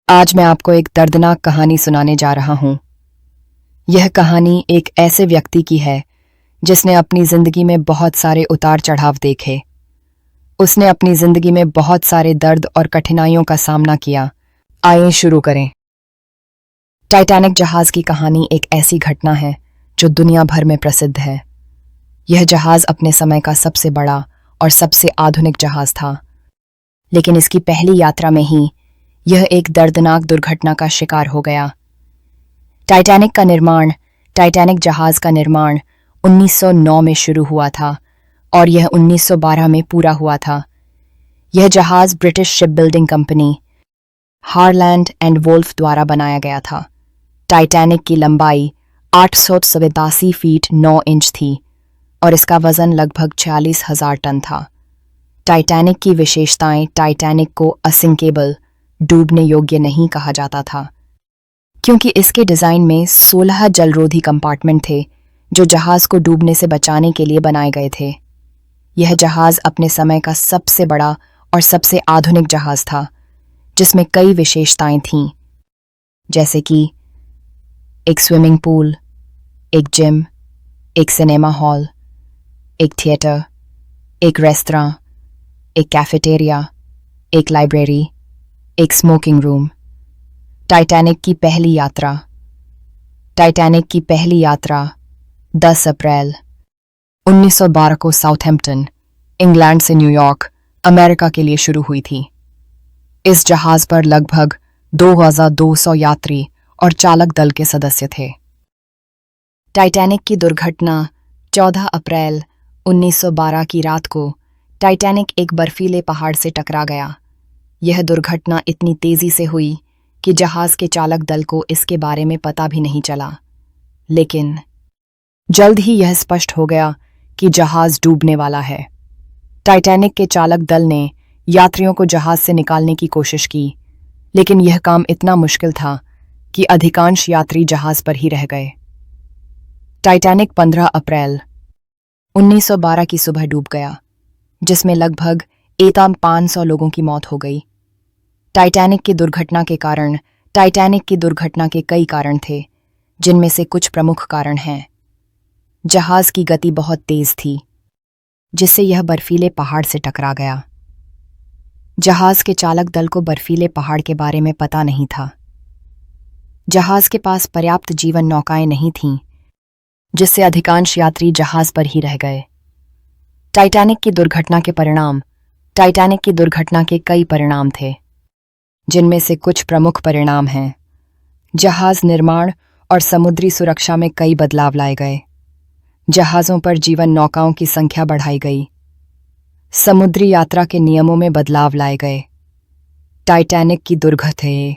आज मैं आपको एक दर्दनाक कहानी सुनाने जा रहा हूं। यह कहानी एक ऐसे व्यक्ति की है जिसने अपनी जिंदगी में बहुत सारे उतार चढ़ाव देखे। उसने अपनी जिंदगी में बहुत सारे दर्द और कठिनाइयों का सामना किया। आइए शुरू करें। टाइटैनिक जहाज की कहानी एक ऐसी घटना है जो दुनिया भर में प्रसिद्ध है। यह जहाज अपने समय का सबसे बड़ा और सबसे आधुनिक जहाज था, लेकिन इसकी पहली यात्रा में ही यह एक दर्दनाक दुर्घटना का शिकार हो गया। टाइटैनिक जहाज का निर्माण 1909 में शुरू हुआ था और यह 1912 में पूरा हुआ था। यह जहाज British ship building company Harland and Wolff द्वारा बनाया गया था। टाइटैनिक की लंबाई 887 फीट 9 इंच थी और इसका वजन लगभग 46,000 टन था। टाइटैनिक की विशेषताएं: टाइटैनिक को असिंकेबल, डूबने योग्य नहीं कहा जाता था, क्योंकि इसके डिजाइन में 16 जलरोधी कंपार्टमेंट थे जो जहाज को डूबने से बचाने के लिए बनाए गए थे। यह जहाज अपने समय का सबसे बड़ा और सबसे आधुनिक जहाज था, जिसमें कई विशेषताएं थीं, जैसे कि एक स्विमिंग पूल, एक जिम, एक सिनेमा हॉल, एक थिएटर, एक रेस्तरां, एक कैफेटेरिया, एक लाइब्रेरी, एक स्मोकिंग रूम। टाइटैनिक की पहली यात्रा 10 अप्रैल 1912 को साउथहैम्पटन, इंग्लैंड से न्यूयॉर्क, अमेरिका के लिए शुरू हुई थी। इस जहाज पर लगभग 2,200 यात्री और चालक दल के सदस्य थे। टाइटैनिक की दुर्घटना 14 अप्रैल 1912 की रात को टाइटैनिक एक बर्फीले पहाड़ से टकरा गया। यह दुर्घटना इतनी तेजी से हुई कि जहाज के चालक दल को इसके बारे में पता भी नहीं चला, लेकिन जल्द ही यह स्पष्ट हो गया कि जहाज डूबने वाला है। टाइटैनिक के चालक दल ने यात्रियों को जहाज से निकालने की कोशिश की, लेकिन यह काम इतना मुश्किल था कि अधिकांश यात्री जहाज पर ही रह गए। टाइटैनिक 15 अप्रैल 1912 की सुबह डूब गया, जिसमें लगभग 500 लोगों की मौत हो गई। टाइटैनिक की दुर्घटना के कई कारण थे, जिनमें से कुछ प्रमुख कारण हैं। जहाज की गति बहुत तेज थी, जिससे यह बर्फीले पहाड़ से टकरा गया। जहाज के चालक दल को बर्फीले पहाड़ के बारे में पता नहीं था। जहाज के पास पर्याप्त जीवन नौकाएं नहीं थीं, जिससे अधिकांश यात्री जहाज पर ही रह गए। टाइटैनिक की दुर्घटना के कई परिणाम थे, जिनमें से कुछ प्रमुख परिणाम हैं। जहाज निर्माण और समुद्री सुरक्षा में कई बदलाव लाए गए। जहाज़ों पर जीवन नौकाओं की संख्या बढ़ाई गई। समुद्री यात्रा के नियमों में बदलाव लाए गए। टाइटैनिक की दुर्घटना